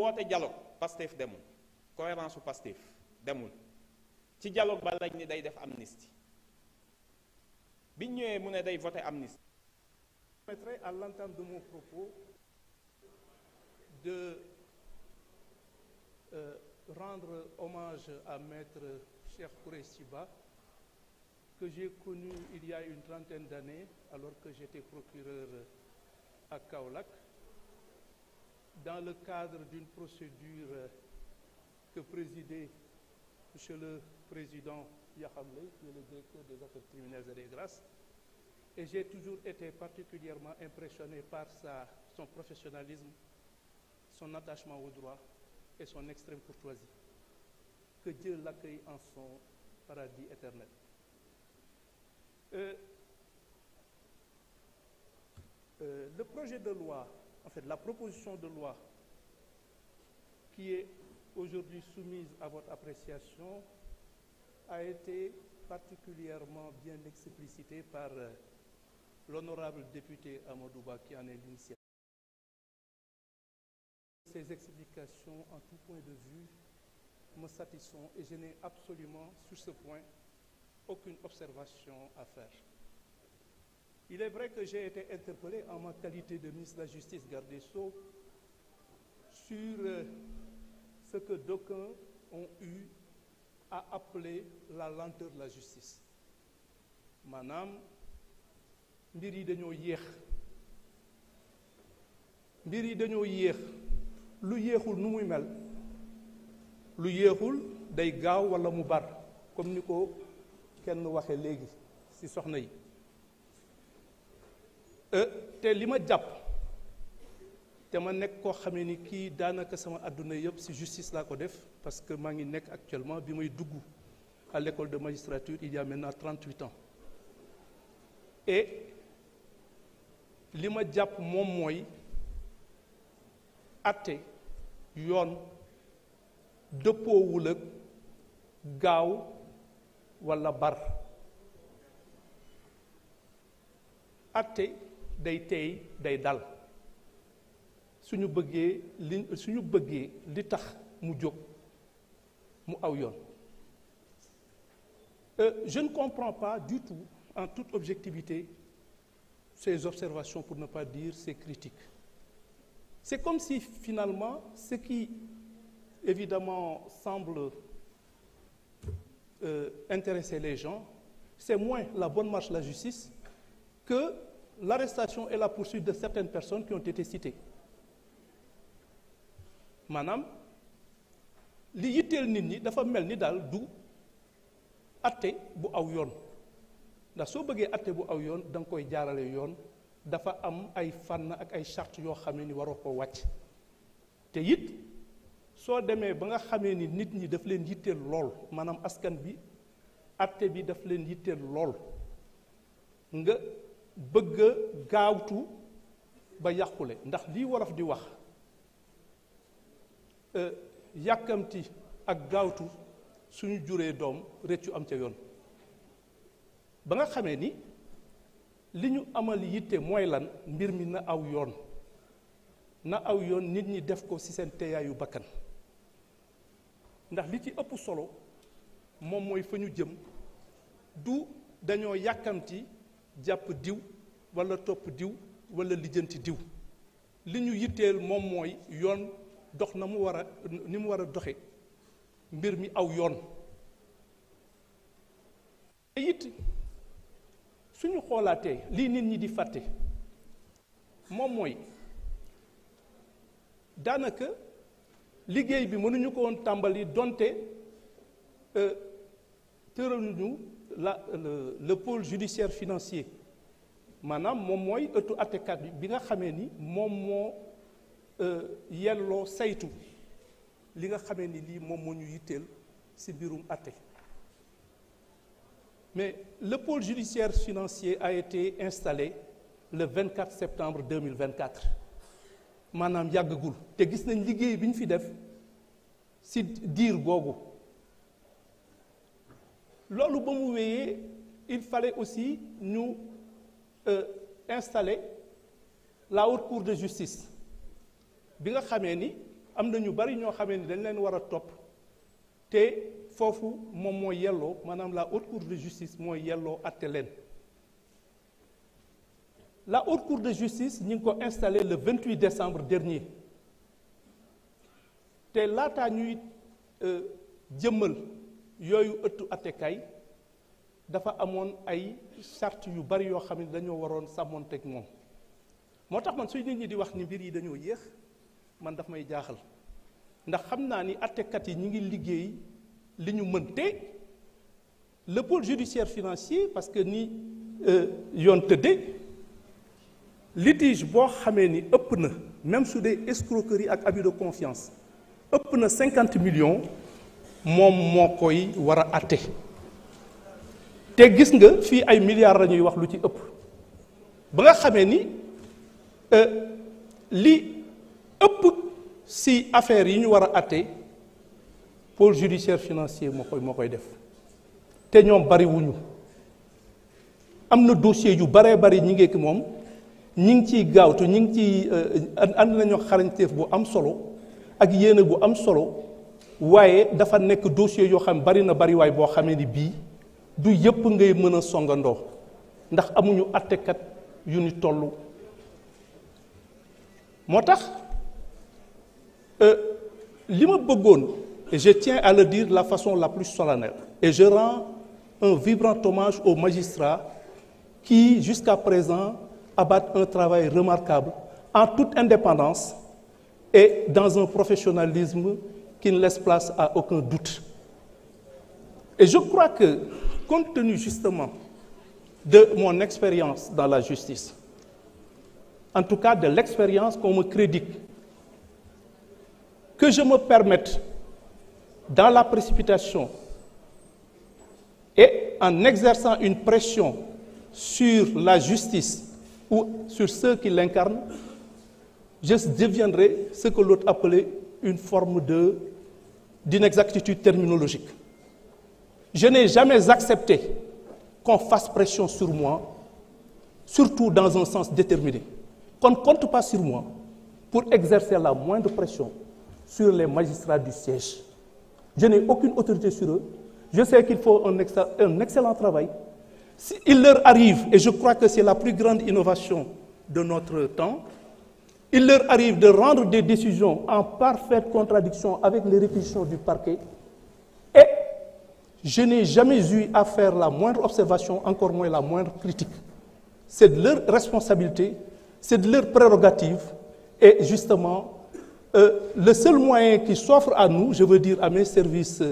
woote dialogue Pastef demul cohérence su Pastef demul ci dialogue ba lañ ni day def amnistie biñ ñëwee mu ne day voter amnistie. Je mettrai à l'entame de mon propos de rendre hommage à Maître Cheikh Khoureyssi Ba, que j'ai connu il y a une trentaine d'années, alors que j'étais procureur à Kaolack, dans le cadre d'une procédure que présidait Monsieur le Président Yaham Leye, qui est le directeur des affaires criminelles et des grâces. Et j'ai toujours été particulièrement impressionné par son professionnalisme, son attachement au droit et son extrême courtoisie. Que Dieu l'accueille en son paradis éternel. Le projet de loi, en fait, la proposition de loi qui est aujourd'hui soumise à votre appréciation a été particulièrement bien explicitée par l'honorable député Amadou Ba qui en est l'initiateur. Ces explications en tout point de vue me satisfont et je n'ai absolument sur ce point aucune observation à faire. Il est vrai que j'ai été interpellé en ma qualité de ministre de la Justice, garde des Sceaux, sur ce que d'aucuns ont eu à appeler la lenteur de la justice. Maanaam mbir yi dañoo yéex lu yéexul nu muy mel lu yéexul day gaaw walla mu bar comme ni ko kenn waxe léegi ci soxna yi te li ma jàpp te ma nekk koo xamee ni kii daanaka sama àdduna yëpp ci justice laa ko def parce que maa ngi nekk actuellement bi may dugg à l'école de magistrature il y a maintenant 38 ans et li ma jàpp moom mooy atte yoon dëppoowul ak gaaw walla bar atte day teey day dal suñu bëggee li tax mu jóg mu aw yoon je ne comprends pas du tout en toute objectivité ces observations, pour ne pas dire ces critiques. C'est comme si finalement ce qui évidemment semble intéresser les gens, c'est moins la bonne marche de la justice que l'arrestation et la poursuite de certaines personnes qui ont été citées. Maanaam li yitteel nit ñi dafa mel ni daal du atte bu aw yoon ndax soo bëggee atte bu aw yoon da nga koy jaarale yoon dafa am ay fànn ak ay charte yoo xamee ni waroo ko wàcc te it soo demee ba nga xamee ni nit ñi daf leen yitteel lool maanaam askan bi atte bi daf leen yitteel lool nga bëgg a gaawtu ba yàqule ndax lii wolof di wax yàkkamti ak gaawtu suñu juree doom rëccu am ca yoon ba nga xamee ni li ñu amal yitte mooy lan mbir mi na aw yoon nit ñi def ko ci seen teeyaayu bakkan ndax li ci ëpp solo moom mooy fa ñu jëm du dañoo yàkkamti jàpp diw walla topp diw walla lijjanti diw li ñu yitteel moom mooy yoon dox na mu war a ni mu war a doxe mbir mi aw yoon te it suñu xoolaatee lii nit ñi di fàtte moom mooy daanaka liggéey bi mënuñu ko woon tàmbali donte tëraluñu le pôle judiciaire financier maanaam moom mooy ëttu attekat bi nga xamee ni moom moo yelloo saytu li nga xamee ni lii moom moo ñu yitteel ci mbirum atte mais le pôle judiciaire financier a été installé le 24 septembre 2024 maanaam yàggagul te gis nañ liggéey bi ñu fi def ci diir googu loolu ba mu wéyee il fallait aussi ñu installer la haute cour de justice bi nga xamee ni am na ñu bari ñoo xamee ni dañ leen war a topp te foofu moom moo yelloo maanaam la haute cour de justice mooy yelloo atte leen. La haute cour de justice ñu ngi ko installé le 28 décembre dernier te laataa ñuy jëmmal yooyu ëttu attekaay dafa amoon ay charte yu bari yoo xam ne dañoo waroon sàmmoonteeg moom moo tax man suy nit ñi di wax ni mbir yi dañoo yéex man daf may jaaxal ndax xam naa ni attekat yi ñi ngi liggéey li ñu mën te le pôle judiciaire financier parce que ni yoon tëddee litige boo xamee ni ëpp na même su dee escroquerie ak abus de confiance ëpp na 50 millions moom moo koy war a atte te gis nga fii ay milliards la ñuy wax lu ci ëpp ba nga xamee ni li ëpp si affaires yi ñu war a atte pôle judiciaire financier moo koy def te ñoom bari wuñu am na dossier yu baree bari ñi ngeeki moom ñi ngi ciy gaawtu ñi ngi ciy ànd nañu xarañteef bu am solo ak yéene bu am solo waaye dafa nekk dossier yoo xam bari na bari waay boo xamee ni bii du yëpp ngay mën a songandoo ndax amuñu attekat yu ni toll moo tax li ma bëggoon et je tiens à le dire de la façon la plus solennelle et je rends un vibrant hommage aux magistrats qui jusqu'à présent abattent un travail remarquable en toute indépendance et dans un professionnalisme qui ne laisse place à aucun doute. Et je crois que, compte tenu justement de mon expérience dans la justice, en tout cas de l'expérience qu'on me crédite, que je me permette, dans la précipitation et en exerçant une pression sur la justice ou sur ceux qui l'incarnent, je deviendrai ce que l'autre appelait une forme d'inexactitude terminologique. Je n'ai jamais accepté qu'on fasse pression sur moi, surtout dans un sens déterminé. Qu'on ne compte pas sur moi pour exercer la moindre pression sur les magistrats du siège. Je n'ai aucune autorité sur eux. Je sais qu'il faut un excellent travail. Il leur arrive, et je crois que c'est la plus grande innovation de notre temps, il leur arrive de rendre des décisions en parfaite contradiction avec les réquisitions du parquet. Et je n'ai jamais eu à faire la moindre observation, encore moins la moindre critique. C'est de leur responsabilité, c'est de leur prérogative. Et justement, le seul moyen qui s'offre à nous, je veux dire à mes services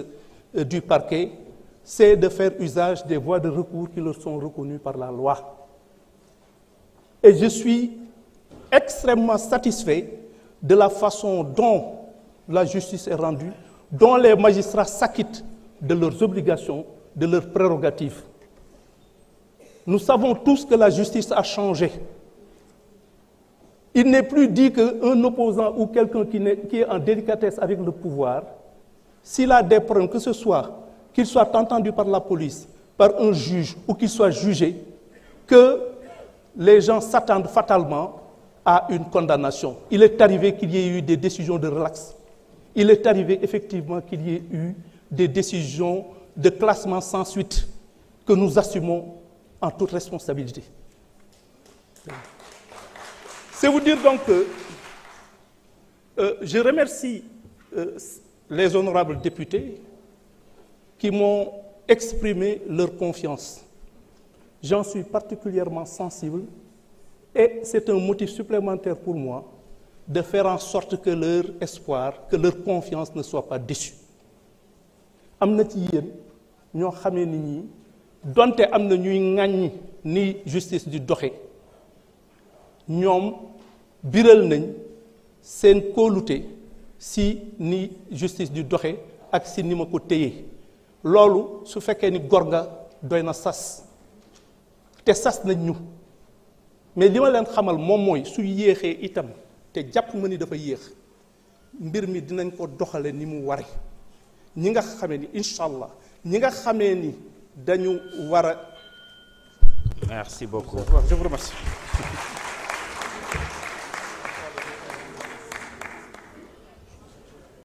du parquet, c'est de faire usage des voies de recours qui leur sont reconnues par la loi. Et je suis extrêmement satisfait de la façon dont la justice est rendue, dont les magistrats s'acquittent de leurs obligations, de leurs prérogatives. Nous savons tous que la justice a changé. Il n'est plus dit qu'un opposant ou quelqu'un qui est en délicatesse avec le pouvoir, s'il a des problèmes, que ce soit qu'il soit entendu par la police, par un juge ou qu'il soit jugé, que les gens s'attendent fatalement à une condamnation. Il est arrivé qu'il y ait eu des décisions de relax. Il est arrivé effectivement qu'il y ait eu des décisions de classement sans suite que nous assumons en toute responsabilité. C'est vous dire donc que je remercie les honorables députés qui m'ont exprimé leur confiance. J'en suis particulièrement sensible et c'est un motif supplémentaire pour moi de faire en sorte que leur espoir, que leur confiance ne soit pas déçue. am na ci yéen ñoo xamee ni ñi donte am na ñuy ŋàññi ni justice di doxe ñoom biral nañ seen kóolute si ni justice di doxe ak si ni ma ko téye loolu su fekkee ni gor nga doy na sas te sas nañ ñu mais li ma leen xamal moom mooy su yéexee itam te jàpp ma ni dafa yéex mbir mi dinañ ko doxale ni mu ware ñi nga xamee ni incha allah ñi nga xamee ni dañu war a. Merci beaucoup. Je vous remercie.